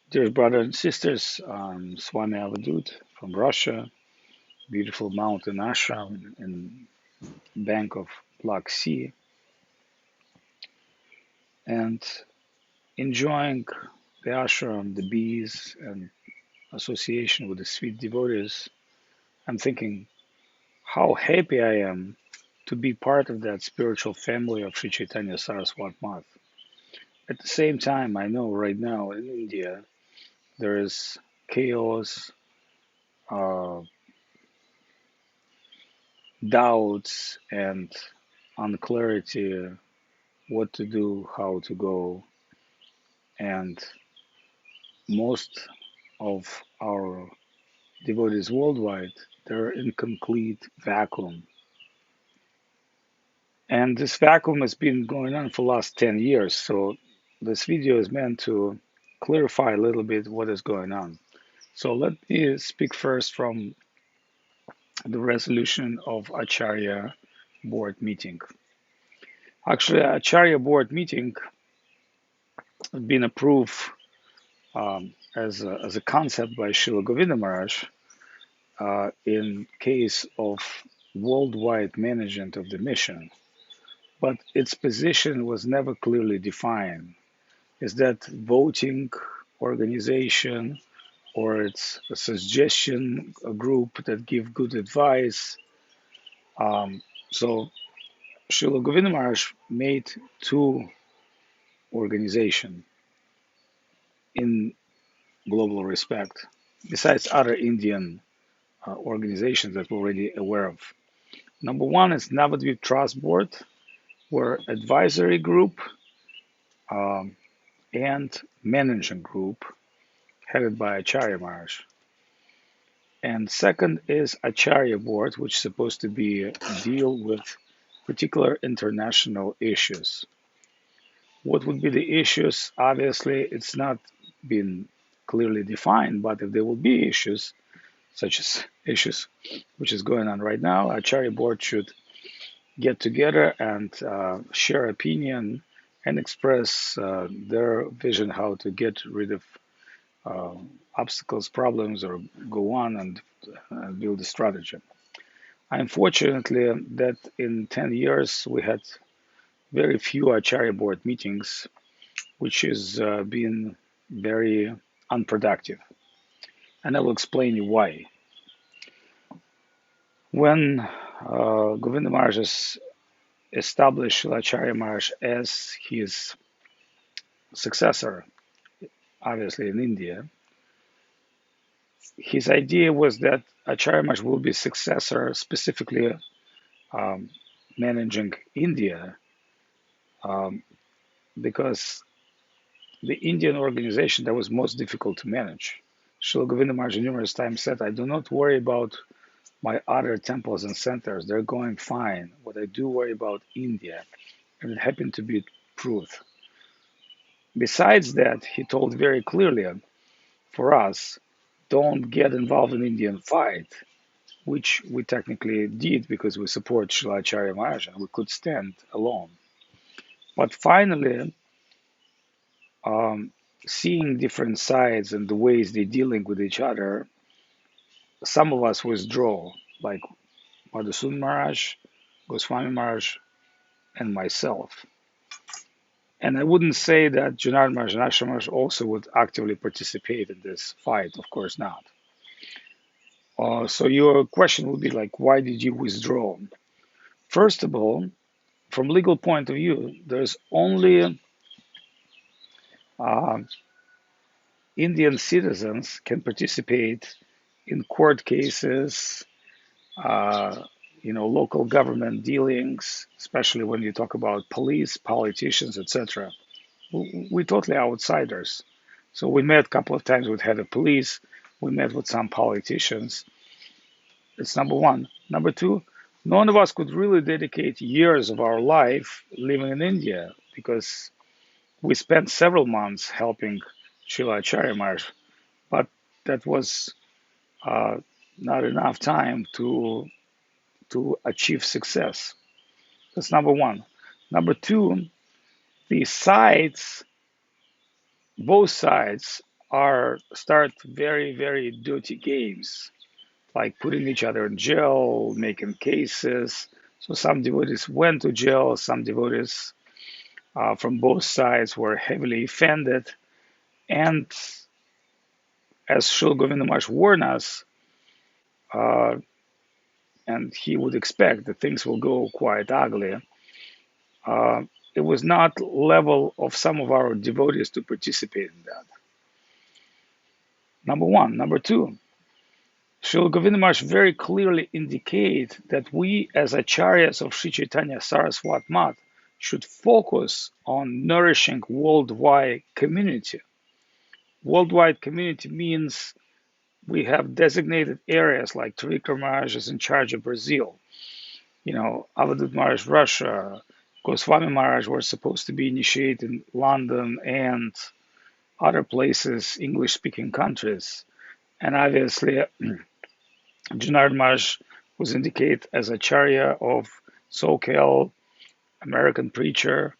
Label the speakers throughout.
Speaker 1: Dear brothers and sisters, Swami Avadut from Russia, beautiful mountain ashram in bank of Black Sea, and enjoying the ashram, the bees, and association with the sweet devotees. I'm thinking how happy I am to be part of that spiritual family of Sri Chaitanya Saraswat Math. At the same time, I know right now in India there is chaos, uh, doubts, and unclarity what to do, how to go, and most of our devotees worldwide, they're in complete vacuum. And this vacuum has been going on for the last 10 years. So this video is meant to clarify a little bit what is going on. So let me speak first from the resolution of Acharya board meeting. Actually, Acharya board meeting has been approved as a concept by Srila Govinda Maharaj in case of worldwide management of the mission, but its position was never clearly defined. Is that voting organization or it's a suggestion a group that give good advice? So Srila Govinda Maharaj made two organizations in global respect, besides other Indian organizations that we're already aware of. Number one is Navadvip Trust Board, where advisory group um, and managing group headed by Acharya Maharaj. And second is Acharya Board, which is supposed to be deal with particular international issues. What would be the issues? Obviously, it's not been clearly defined, but if there will be issues, such as issues which is going on right now, Acharya Board should get together and share opinion and express their vision how to get rid of uh, obstacles, problems, or go on and build a strategy. Unfortunately, that in 10 years we had very few Acharya board meetings, which has been very unproductive. And I will explain you why. When Govinda Maharaj established Acharya Maharaj as his successor, obviously in India, his idea was that Acharya Maharaj will be successor specifically um, managing India um, because the Indian organization that was most difficult to manage. Srila Govinda Maharaj numerous times said, I do not worry about my other temples and centers. They're going fine. What I do worry about India. And it happened to be truth. Besides that, he told very clearly for us, don't get involved in Indian fight, which we technically did because we support Srila Acharya Maharaj and we could stand alone. But finally, um, seeing different sides and the ways they're dealing with each other, some of us withdraw, like Madhusudan Maharaj, Goswami Maharaj, and myself. And I wouldn't say that Janardhan Maharaj and Ashrama Maharaj also would actively participate in this fight. Of course not. So your question would be like, why did you withdraw? First of all, from legal point of view, there's only uh, Indian citizens can participate in court cases, uh, local government dealings, especially when you talk about police, politicians, etc. We're totally outsiders. So we met a couple of times with head of police. We met with some politicians. It's number one. Number two, none of us could really dedicate years of our life living in India because we spent several months helping Srila Acharya Maharaj, but that was uh, not enough time to achieve success. That's number one. Number two, the sides, both sides are start very, very dirty games, like putting each other in jail, making cases. So some devotees went to jail, some devotees from both sides were heavily offended. And as Shil Govindamash warned us, uh, and he would expect that things will go quite ugly, uh, it was not level of some of our devotees to participate in that. Number one. Number two, Srila Govindamash very clearly indicate that we as Acharyas of Sri Chaitanya Saraswat Mat should focus on nourishing worldwide community. Worldwide community means we have designated areas like Tarikar Maharaj is in charge of Brazil, Avadut Maharaj Russia, Goswami Maharaj were supposed to be initiated in London and other places, English speaking countries. And obviously Junard Maharaj was indicated as Acharya of SoCal, American preacher,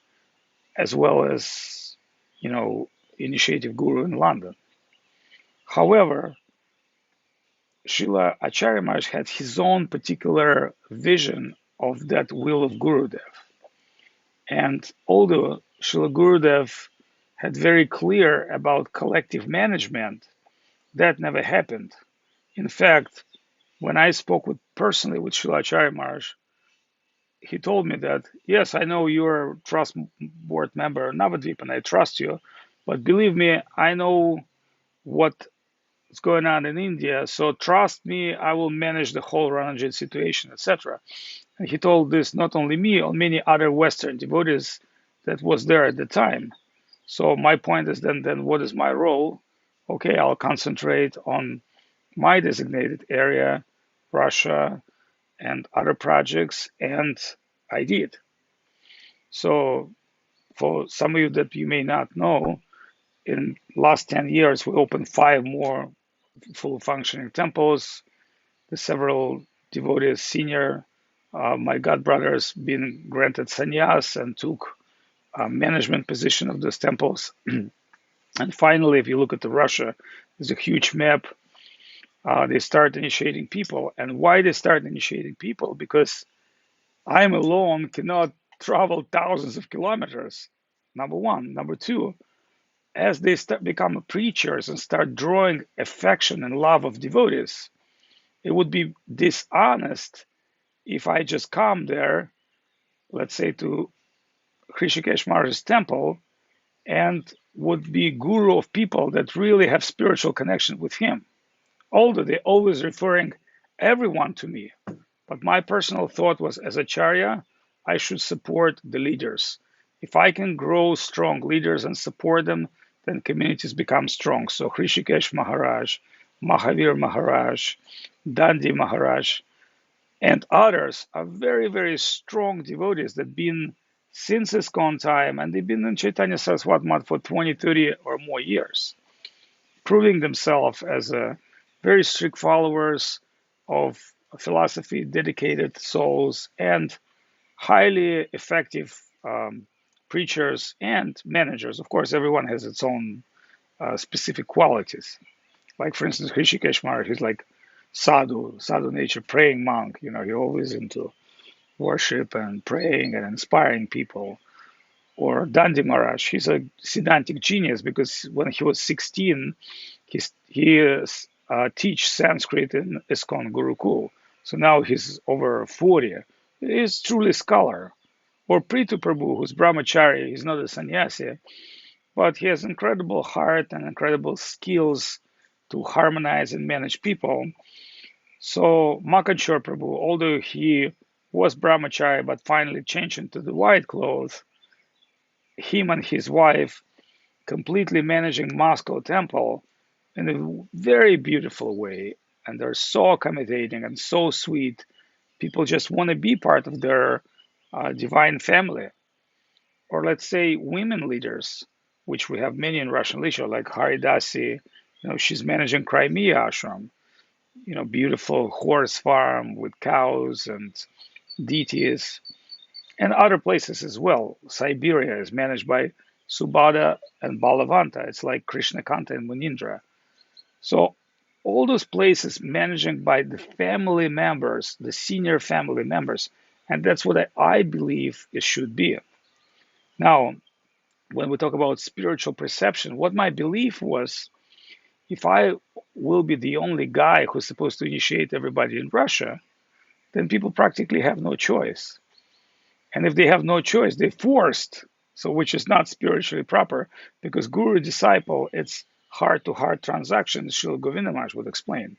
Speaker 1: as well as, you know, initiative guru in London. However, Srila Acharya Maharaj had his own particular vision of that will of Gurudev. And although Srila Gurudev had very clear about collective management, that never happened. In fact, when I spoke personally with Srila Acharya Maharaj, he told me that, yes, I know you're a trust board member of Navadvip and I trust you, but believe me, I know what's going on in India, so trust me, I will manage the whole Ranajit situation, etc. And he told this not only me, on many other Western devotees that was there at the time. So my point is then what is my role? Okay, I'll concentrate on my designated area, Russia, and other projects, and I did. So for some of you that you may not know, in last 10 years, we opened 5 more full functioning temples. The several devotees, senior, my god brothers, been granted sannyas and took a management position of those temples. And finally, if you look at the Russia, there's a huge map. They start initiating people. And why they start initiating people? Because I'm alone cannot travel thousands of kilometers. Number one. Number two, as they become preachers and start drawing affection and love of devotees, it would be dishonest if I just come there, let's say to Hrishikesh Maharaj's temple, and would be guru of people that really have spiritual connection with him. Although they're always referring everyone to me. But my personal thought was, as Acharya, I should support the leaders. If I can grow strong leaders and support them, then communities become strong. So Hrishikesh Maharaj, Mahavir Maharaj, Dandi Maharaj, and others are very, very strong devotees that have been since ISKCON time, and they've been in Chaitanya Saraswat Mat for 20, 30 or more years, proving themselves as very strict followers of philosophy, dedicated souls, and highly effective preachers and managers. Of course, everyone has its own specific qualities. Like, for instance, Hrishikesh Maharaj, he's like sadhu nature, praying monk. He's always into worship and praying and inspiring people. Or Dandi Maharaj, he's a Siddhantic genius because when he was 16, he teach Sanskrit in ISKCON Gurukul. So now he's over 40. He's truly scholar. Or Prithu Prabhu, who's Brahmachari, he's not a sannyasi, but he has incredible heart and incredible skills to harmonize and manage people. So Makanchur Prabhu, although he was Brahmachari but finally changed into the white clothes, him and his wife completely managing Moscow temple in a very beautiful way. And they're so accommodating and so sweet. People just want to be part of their divine family. Or let's say women leaders, which we have many in Russian literature, like Haridasi. She's managing Crimea ashram. Beautiful horse farm with cows and deities, and other places as well. Siberia is managed by Subhada, and Balavanta. It's like Krishnakanta and Munindra. So all those places managing by the family members, the senior family members, and that's what I believe it should be. Now, when we talk about spiritual perception, what my belief was, if I will be the only guy who's supposed to initiate everybody in Russia, then people practically have no choice. And if they have no choice, they're forced. So, which is not spiritually proper, because guru disciple, it's heart to heart transaction, Srila Govinda Maharaj would explain.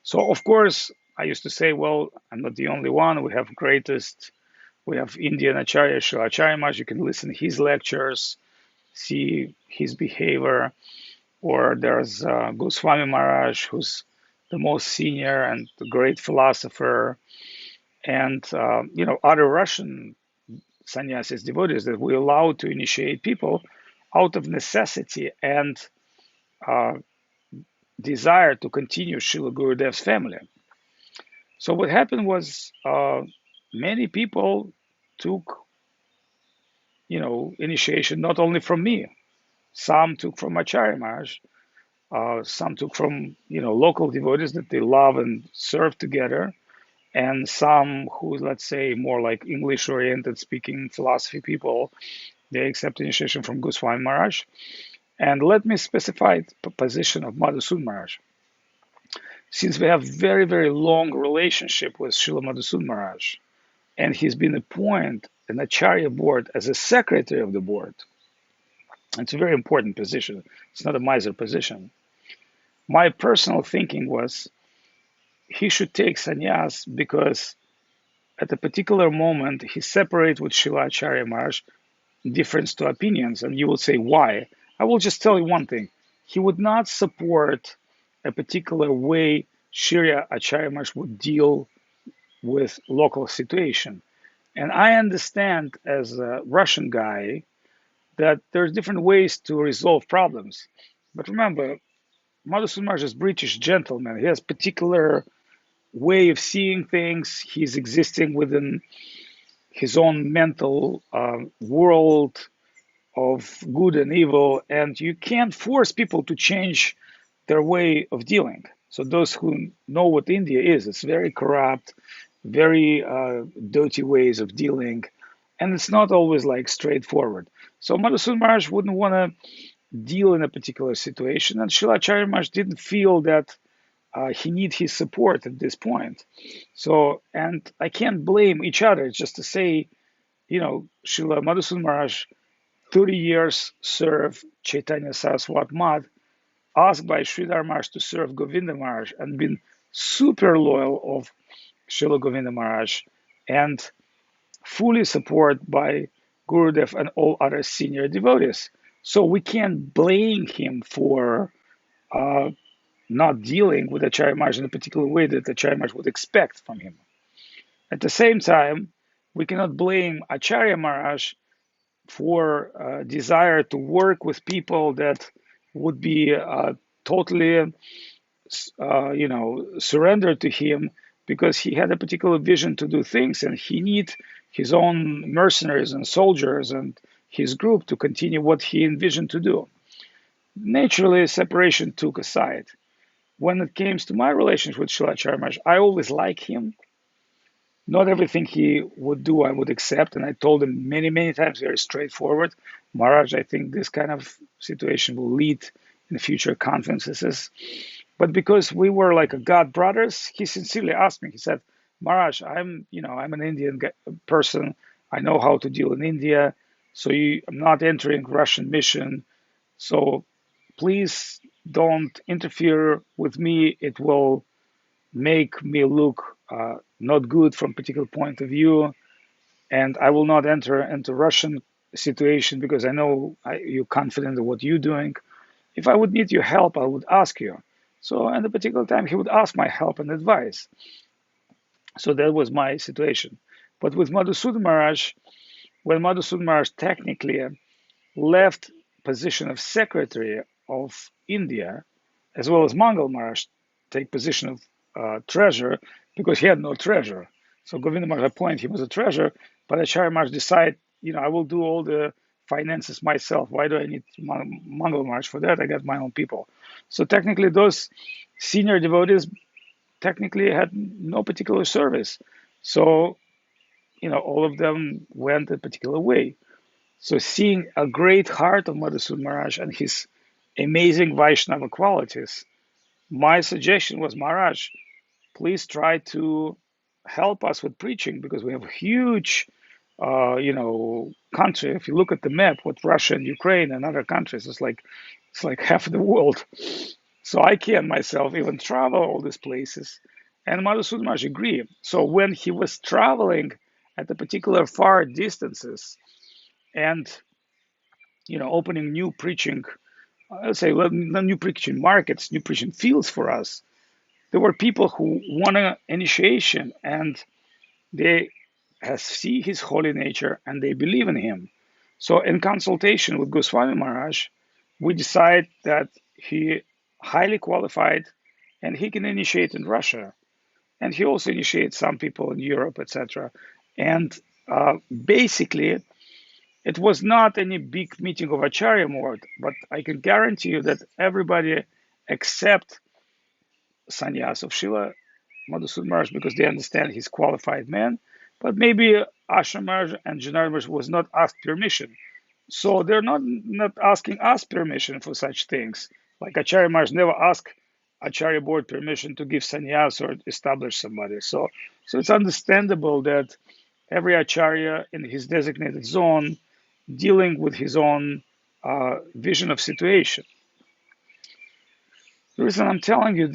Speaker 1: So, of course, I used to say, well, I'm not the only one. We have Indian Acharya, Srila Acharya Maharaj. You can listen to his lectures, see his behavior. Or there's Goswami Maharaj, who's the most senior and the great philosopher, and other Russian sannyasis devotees that we allow to initiate people out of necessity and uh, desire to continue Srila Gurudev's family. So what happened was many people took, initiation not only from me. Some took from Acharya Maharaj, some took from local devotees that they love and serve together, and some who, let's say, more like English-oriented speaking philosophy people, they accept initiation from Goswami Maharaj. And let me specify the position of Madhusudan Maharaj. Since we have very, very long relationship with Srila Madhusudan Maharaj, and he's been appointed an Acharya board as a secretary of the board, it's a very important position. It's not a miser position. My personal thinking was he should take sannyas because at a particular moment he separates with Srila Acharya Maharaj, difference to opinions, and you will say why. I will just tell you one thing. He would not support a particular way Shriya Acharya Maharaj would deal with local situation. And I understand as a Russian guy that there's different ways to resolve problems. But remember, Madhusudan Maharaj is British gentleman. He has particular way of seeing things. He's existing within his own mental world of good and evil, and you can't force people to change their way of dealing. So those who know what India is, it's very corrupt, very dirty ways of dealing, and it's not always like straightforward. So Madhusudan Maharaj wouldn't want to deal in a particular situation, and Shilacharya Maharaj didn't feel that he need his support at this point. So, and I can't blame each other. It's just to say, Srila Madhusudan Maharaj 30 years serve Chaitanya Saraswat Madh, asked by Sridhar Maharaj to serve Govinda Maharaj, and been super loyal of Srila Govinda Maharaj, and fully supported by Gurudev and all other senior devotees. So we can't blame him for uh, not dealing with Acharya Maharaj in a particular way that Acharya Maharaj would expect from him. At the same time, we cannot blame Acharya Maharaj for desire to work with people that would be totally, surrendered to him because he had a particular vision to do things, and he need his own mercenaries and soldiers and his group to continue what he envisioned to do. Naturally, separation took a side. When it came to my relationship with Shilacharya Maharaj, I always liked him. Not everything he would do I would accept, and I told him many, many times very straightforward, Maharaj, I think this kind of situation will lead in future conferences. But because we were like a god brothers, he sincerely asked me. He said, Maharaj, I'm an Indian person. I know how to deal in India, so I'm not entering Russian mission. So please don't interfere with me. It will make me look not good from particular point of view, and I will not enter into Russian situation because I know you're confident in what you're doing. If I would need your help, I would ask you. So at a particular time, he would ask my help and advice. So that was my situation. But with Madhusudan Maharaj, when Madhusudan Maharaj technically left position of secretary of India, as well as Mangal Maharaj take position of treasurer because he had no treasurer. So Govinda Maharaj appointed him as a treasurer, but Acharya Maharaj decided, I will do all the finances myself. Why do I need Mongol March for that? I got my own people. So technically, those senior devotees technically had no particular service. So, all of them went a particular way. So seeing a great heart of Madhusud Maharaj and his amazing Vaishnava qualities, my suggestion was, Maharaj, please try to help us with preaching because we have a huge, country. If you look at the map, with Russia and Ukraine and other countries, it's like half the world. So I can myself even travel all these places. And Madhusud Maharaj agreed. So when he was traveling at the particular far distances and opening new preaching, let's say new preaching markets, new preaching fields for us, there were people who want an initiation and they see his holy nature and they believe in him. So in consultation with Goswami Maharaj, we decide that he highly qualified and he can initiate in Russia. And he also initiates some people in Europe, etc. And basically, it was not any big meeting of Acharya mode, but I can guarantee you that everybody except sannyas of Shila Madhusud Maharaj because they understand he's qualified man. But maybe Ashram Maharaj and Janardhan Maharaj was not asked permission. So they're not asking us permission for such things. Like Acharya Maharaj never asked Acharya board permission to give sannyas or establish somebody. So it's understandable that every Acharya in his designated zone dealing with his own vision of situation. The reason I'm telling you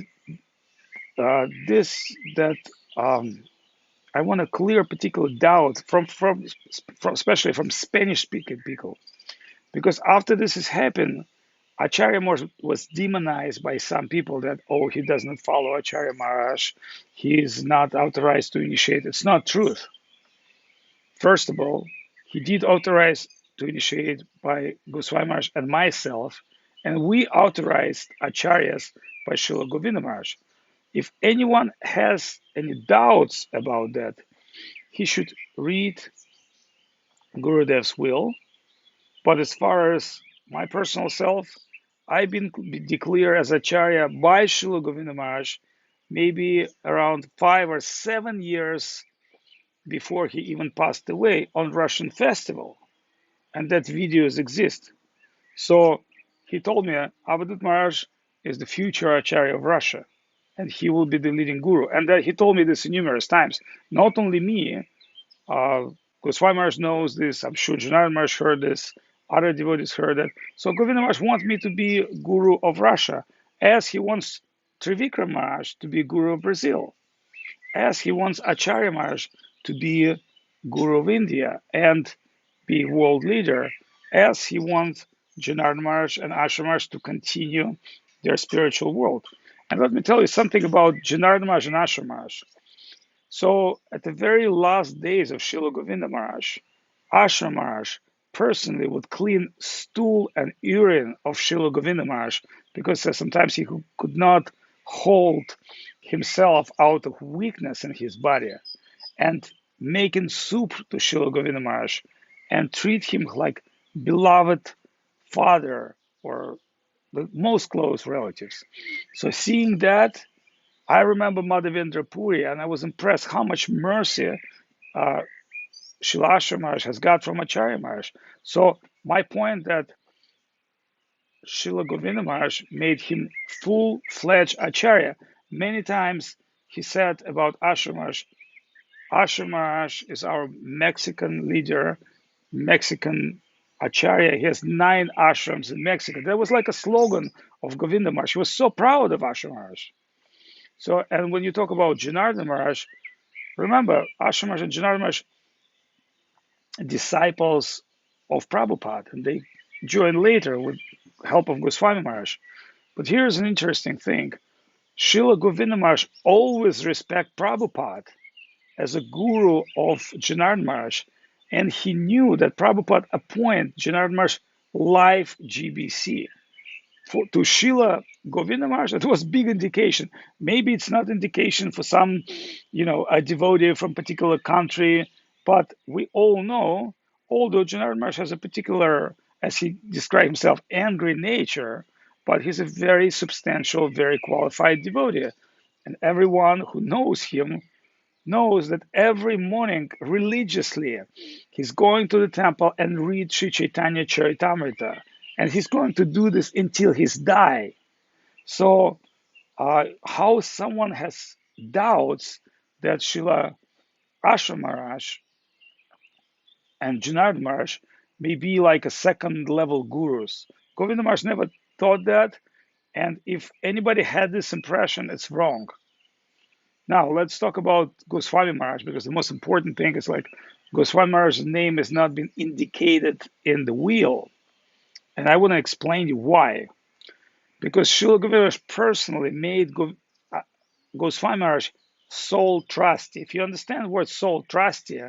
Speaker 1: this that um, I want to clear particular doubt from especially from Spanish speaking people because after this has happened, Acharya was demonized by some people that he does not follow Acharya Maharaj, he is not authorized to initiate. It's not truth. First of all, he did authorize to initiate by Goswami Maharaj and myself, and we authorized Acharyas by Srila Govinda Maharaj. If anyone has any doubts about that, he should read Gurudev's will. But as far as my personal self, I've been declared as Acharya by Srila Govinda Maharaj maybe around 5 or 7 years before he even passed away on Russian festival. And that videos exist. So he told me Avadut Maharaj is the future Acharya of Russia and he will be the leading guru. And that he told me this numerous times. Not only me, Goswami Maharaj knows this. I'm sure Janardhan Maharaj heard this. Other devotees heard it. So Govinda Maharaj wants me to be guru of Russia, as he wants Trivikram Maharaj to be guru of Brazil, as he wants Acharya Maharaj to be guru of India and be world leader, as he wants Janardhan Maharaj and Ashram Maharaj to continue their spiritual world. And let me tell you something about Janardhan Maharaj and Ashram Maharaj. So at the very last days of Srila Govinda Maharaj, Ashram Maharaj personally would clean stool and urine of Srila Govinda Maharaj because sometimes he could not hold himself out of weakness in his body and making soup to Srila Govinda Maharaj and treat him like beloved father or the most close relatives. So seeing that, I remember Madhavendra Puri, and I was impressed how much mercy uh, Shilashra Maharaj has got from Acharya Maharaj. So my point that Srila Govinda Maharaj made him full-fledged Acharya. Many times he said about Ashram Maharaj, Ashram Maharaj is our Mexican leader, Mexican Acharya. He has 9 ashrams in Mexico. That was like a slogan of Govinda Maharaj. He was so proud of Ashram Maharaj. So, and when you talk about Janardhan Maharaj, remember, Ashram Maharaj and Janardhan Maharaj, disciples of Prabhupada, and they joined later with help of Goswami Maharaj. But here's an interesting thing. Srila Govinda Maharaj always respect Prabhupada as a guru of Janardhan Maharaj, and he knew that Prabhupada appointed Janardhan Maharaj life GBC. To Srila Govinda Maharaj, it was big indication. Maybe it's not indication for some, a devotee from particular country, but we all know Although Janardhan Maharaj has a particular, as he described himself, angry nature, but he's a very substantial, very qualified devotee. And everyone who knows him knows that every morning religiously he's going to the temple and read Sri Chaitanya Charitamrita. And he's going to do this until he's die. So how someone has doubts that Srila Ashram Maharaj and Janardhan Maharaj may be like a second level gurus. Govinda Maharaj never thought that. And if anybody had this impression, it's wrong. Now, let's talk about Goswami Maharaj because the most important thing is like Goswami Maharaj's name has not been indicated in the will. And I want to explain you why. Because Srila Govinda Maharaj personally made Goswami Maharaj sole trustee. If you understand the word sole trustee,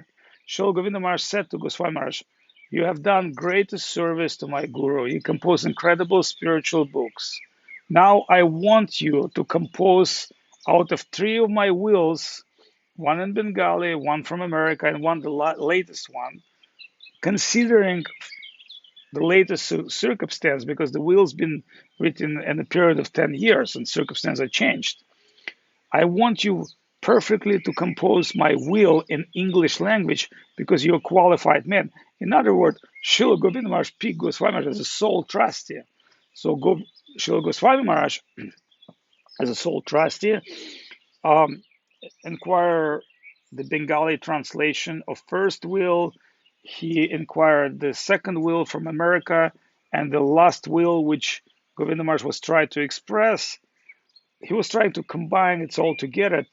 Speaker 1: Srila Govinda Maharaj said to Goswami Maharaj, "You have done greatest service to my guru. You compose incredible spiritual books. Now I want you to compose out of three of my wills, one in Bengali, one from America, and one the latest one, considering the latest circumstance, because the will's been written in a period of 10 years and circumstances have changed. I want you perfectly to compose my will in English language because you're a qualified man." In other words, Srila Govinda Maharaj picked Goswami Maharaj as a sole trustee. So Srila Goswami Maharaj, as a sole trustee, um, inquire the Bengali translation of first will. He inquired the second will from America, and the last will, which Govinda Maharaj was trying to express, he was trying to combine it all together,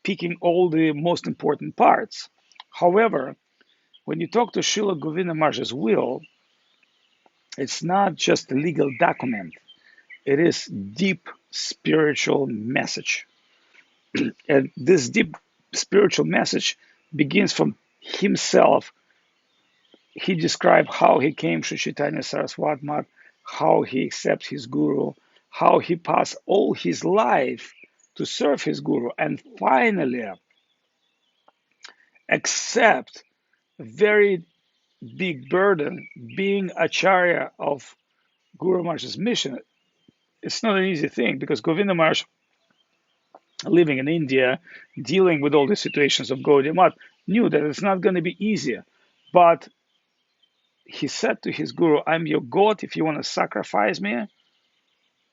Speaker 1: picking all the most important parts. However, when you talk to Srila Govinda Maharaj's will, it's not just a legal document. It is deep spiritual message. And this deep spiritual message begins from himself. He described how he came to Chaitanya Saraswat Math, how he accepts his guru, how he passed all his life to serve his guru, and finally accept a very big burden being Acharya of Guru Maharaj's mission. It's not an easy thing because Govinda Maharaj, living in India, dealing with all the situations of Gaudiya Math, knew that it's not going to be easy. But he said to his guru, "I'm your God. If you want to sacrifice me,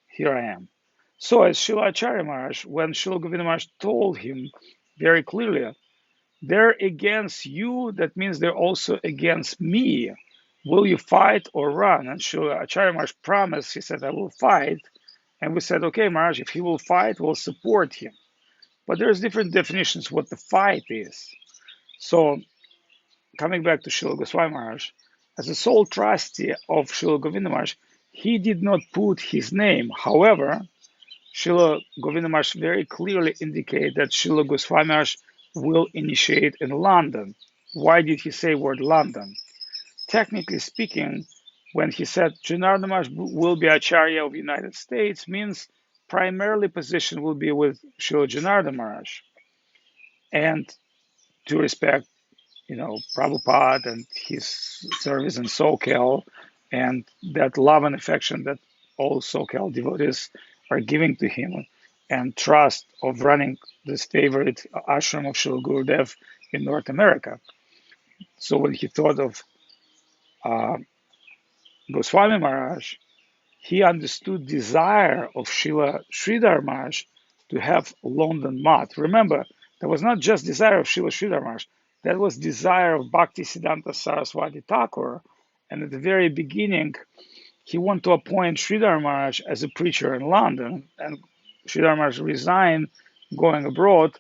Speaker 1: here I am." So, as Srila Acharya Maharaj, when Srila Govinda Maharaj told him very clearly, "They're against you, that means they're also against me. Will you fight or run?" And Srila Acharya Maharaj promised, he said, "I will fight." And we said, "Okay, Maharaj, if he will fight, we'll support him." But there's different definitions what the fight is. So, coming back to Srila Goswami Maharaj, as a sole trustee of Srila Govinda Maharaj, he did not put his name. However, Srila Govinda Maharaj very clearly indicated that Srila Goswami Maharaj will initiate in London. Why did he say word London? Technically speaking, when he said Janardhan Maharaj will be Acharya of the United States, means primarily position will be with Srila Janardhan Maharaj. And to respect, Prabhupada and his service in SoCal and that love and affection that all SoCal devotees are giving to him and trust of running this favorite ashram of Srila Gurudev in North America. So when he thought of uh, Goswami Maharaj, he understood desire of Srila Sridhar Maharaj to have London Math. Remember, that was not just desire of Srila Sridhar Maharaj, that was desire of Bhakti Siddhanta Saraswati Thakur. And at the very beginning, he wanted to appoint Sridhar Maharaj as a preacher in London, and Sridhar Maharaj resigned, going abroad.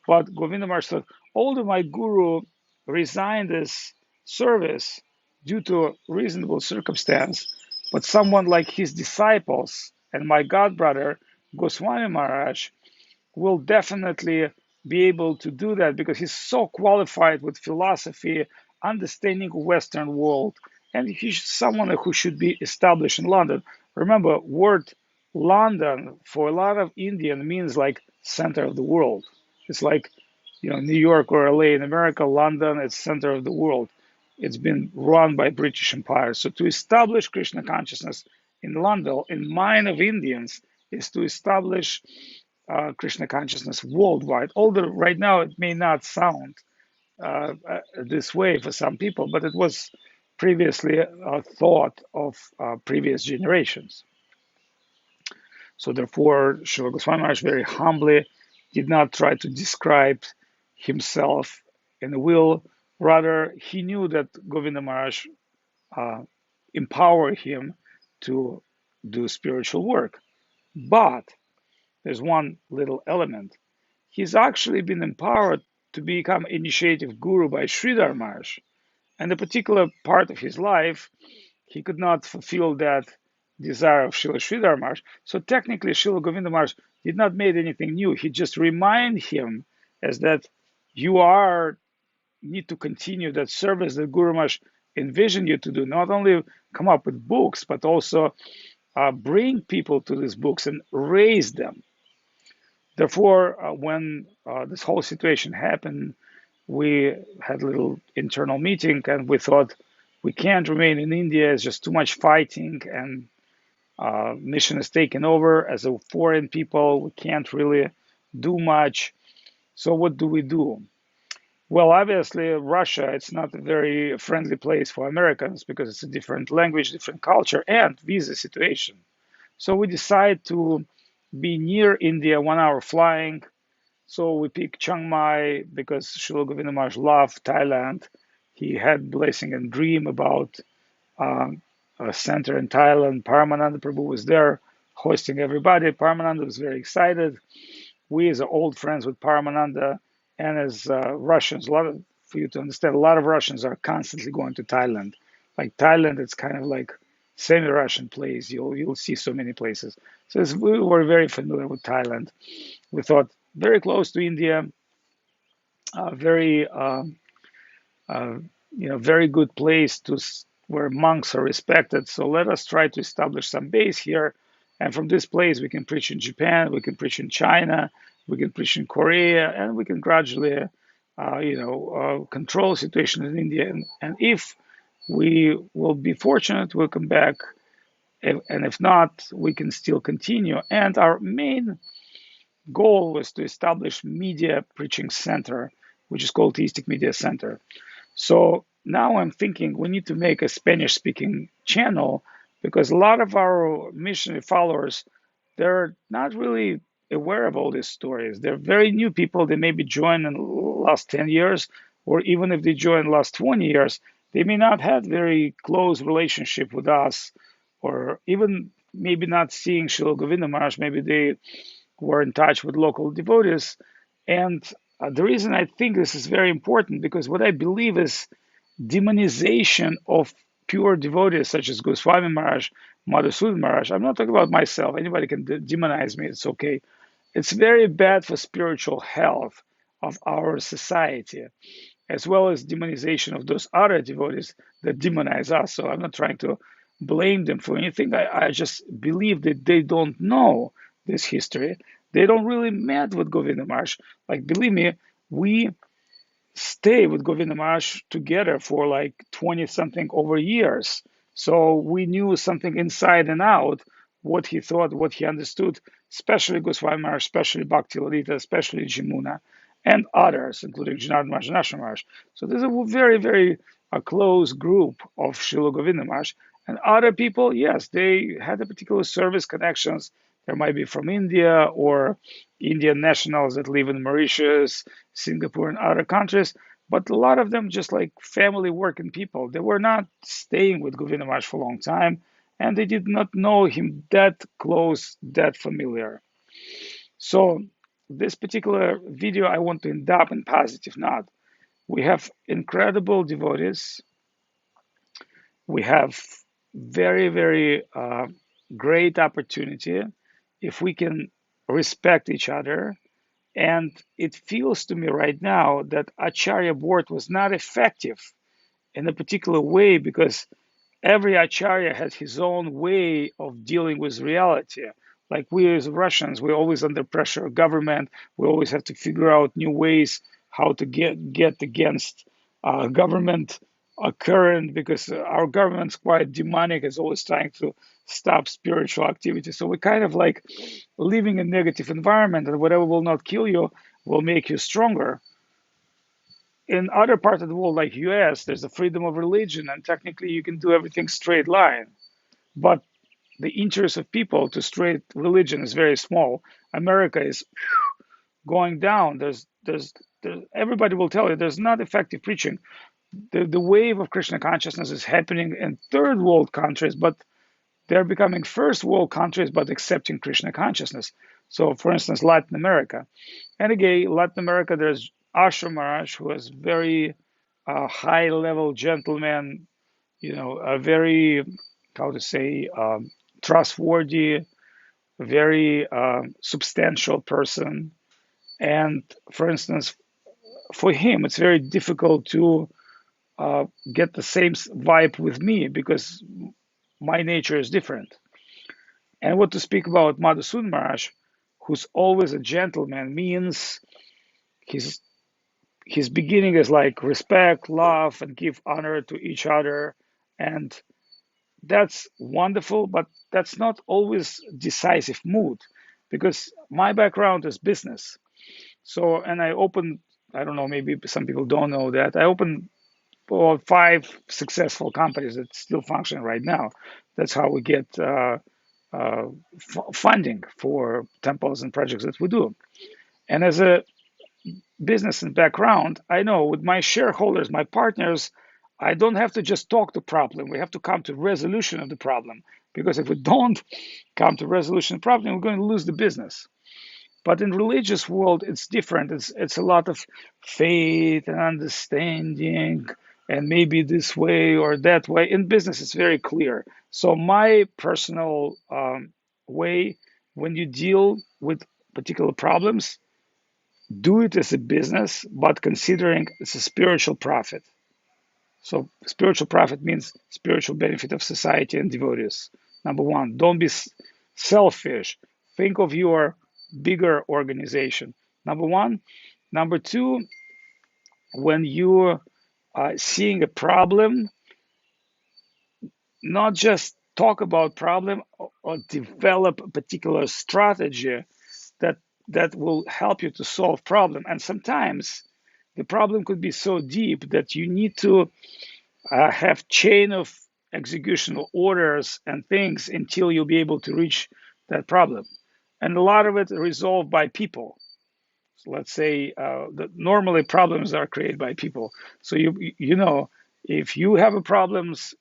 Speaker 1: But Govinda Maharaj said, although my guru resigned his service due to reasonable circumstance, but someone like his disciples and my godbrother, Goswami Maharaj, will definitely be able to do that because he's so qualified with philosophy, understanding Western world, and he's someone who should be established in London. Remember, word London for a lot of Indian means like center of the world. It's like, New York or LA in America, London is center of the world. it's been run by British Empire. So to establish Krishna consciousness in London, in mind of Indians, is to establish Krishna consciousness worldwide. Although right now it may not sound this way for some people, but it was previously a thought of previous generations. So therefore, Srila Goswami Maharaj very humbly did not try to describe himself in the will. Rather, he knew that Govinda Maharaj uh, empowered him to do spiritual work. But there's one little element. He's actually been empowered to become initiative guru by Sridhar Maharaj. And a particular part of his life, he could not fulfill that desire of Srila Sridhar Maharaj. So technically, Srila Govinda Maharaj did not make anything new. He just reminded him as that you are need to continue that service that Guru Maharaj envisioned you to do. Not only come up with books, but also bring people to these books and raise them. Therefore, when this whole situation happened, we had a little internal meeting and we thought we can't remain in India. It's just too much fighting and mission is taken over as a foreign people. We can't really do much. So what do we do? Well, obviously, Russia, it's not a very friendly place for Americans because it's a different language, different culture, and visa situation. So we decide to be near India, 1 hour flying. So we picked Chiang Mai because Srila Govinda Maharaj loved Thailand. He had blessing and dream about um, a center in Thailand. Paramananda Prabhu was there hosting everybody. Paramananda was very excited. We, as old friends with Paramananda, and as Russians, a lot of, for you to understand, a lot of Russians are constantly going to Thailand. Like Thailand, it's kind of like semi-Russian place. You'll see so many places. So we were very familiar with Thailand. We thought very close to India, very uh, very good place where monks are respected. So let us try to establish some base here, and from this place we can preach in Japan, we can preach in China, we can preach in Korea, and we can gradually, control the situation in India. And if we will be fortunate, we'll come back. And if not, we can still continue. And our main goal was to establish media preaching center, which is called Theistic Media Center. So now I'm thinking we need to make a Spanish speaking channel because a lot of our missionary followers, they're not really aware of all these stories. They're very new people. They maybe joined in the last 10 years, or even if they joined the last 20 years, they may not have very close relationship with us, or even maybe not seeing Srila Govinda Maharaj. Maybe they were in touch with local devotees. And the reason I think this is very important because what I believe is demonization of pure devotees such as Goswami Maharaj, Madhusudan Maharaj. I'm not talking about myself. Anybody can demonize me. It's okay. It's very bad for spiritual health of our society, as well as demonization of those other devotees that demonize us. So I'm not trying to blame them for anything. I just believe that they don't know this history. They don't really met with Govinda Maharaj. Like, believe me, we stay with Govinda Maharaj together for like 20 something over years. So we knew something inside and out, what he thought, what he understood, especially Goswami Maharaj, especially Bhakti Lalita, especially Jamuna, and others, including Janardhan Maharaj and Ashram Maharaj. So there's a very, very a close group of Srila Govinda Maharaj. And other people, yes, they had a particular service connections. There might be from India or Indian nationals that live in Mauritius, Singapore, and other countries. But a lot of them just like family working people. They were not staying with Govinda Maharaj for a long time, and they did not know him that close, that familiar. So this particular video, I want to end up in positive note. We have incredible devotees. We have very, very great opportunity if we can respect each other. And it feels to me right now that Acharya board was not effective in a particular way because every Acharya has his own way of dealing with reality. Like we as Russians, we're always under pressure of government. We always have to figure out new ways how to get against government current because our government's quite demonic. It's always trying to stop spiritual activity. So we're kind of like living in a negative environment, and whatever will not kill you will make you stronger. In other parts of the world, like US, there's a freedom of religion, and technically you can do everything straight line. But the interest of people to straight religion is very small. America is going down. There's everybody will tell you there's not effective preaching. The wave of Krishna consciousness is happening in third world countries, but they're becoming first world countries, but accepting Krishna consciousness. So, for instance, Latin America. And again, Latin America, there's Asher Maharaj, who is very high level gentleman, a very, how to say, trustworthy, very substantial person. And for instance, for him, it's very difficult to get the same vibe with me because my nature is different. And what to speak about Madhusudan Maharaj, who's always a gentleman, means his his beginning is like respect, love, and give honor to each other, and that's wonderful. But that's not always decisive mood, because my background is business. So, and I opened, I don't know, maybe some people don't know that I opened well, five successful companies that still function right now. That's how we get funding for temples and projects that we do. And as a business and background, I know with my shareholders, my partners, I don't have to just talk the problem. We have to come to resolution of the problem. Because if we don't come to resolution of the problem, we're going to lose the business. But in religious world, it's different. It's a lot of faith and understanding, and maybe this way or that way. In business, it's very clear. So my personal way, when you deal with particular problems, do it as a business, but considering it's a spiritual profit. So spiritual profit means spiritual benefit of society and devotees. Number one, don't be selfish. Think of your bigger organization. Number one. Number two, when you're seeing a problem, not just talk about problem or develop a particular strategy that will help you to solve problem. And sometimes the problem could be so deep that you need to have chain of executional orders and things until you'll be able to reach that problem. And a lot of it resolved by people. So let's say that normally problems are created by people. So if you have a problems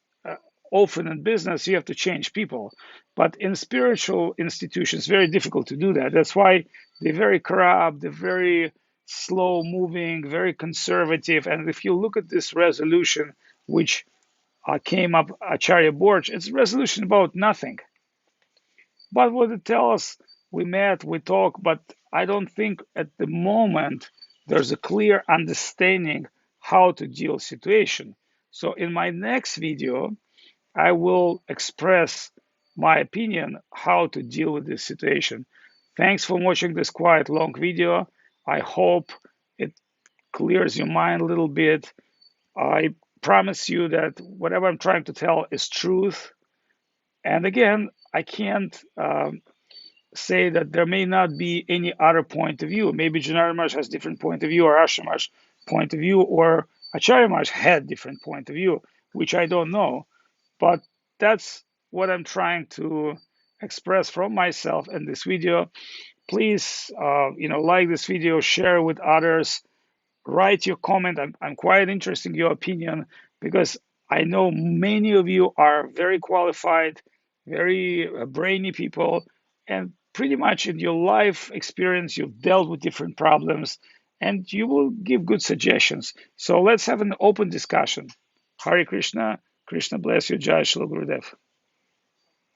Speaker 1: often in business, you have to change people. But in spiritual institutions, very difficult to do that. That's why they're very corrupt, they're very slow moving, very conservative. And if you look at this resolution, which came up Acharya Borch, it's a resolution about nothing. But what it tells us, we met, we talked, but I don't think at the moment there's a clear understanding how to deal situation. So in my next video, I will express my opinion how to deal with this situation. Thanks for watching this quite long video. I hope it clears your mind a little bit. I promise you that whatever I'm trying to tell is truth. And again, I can't say that there may not be any other point of view. Maybe Janardhan Maharaj has different point of view, or Asher Maharaj point of view, or Acharya Maharaj had different point of view, which I don't know. But that's what I'm trying to express from myself in this video. Please, like this video, share with others, write your comment. I'm quite interested in your opinion because I know many of you are very qualified, very brainy people, and pretty much in your life experience, you've dealt with different problems and you will give good suggestions. So let's have an open discussion. Hare Krishna, Krishna bless you, Jai Shri Gurudev.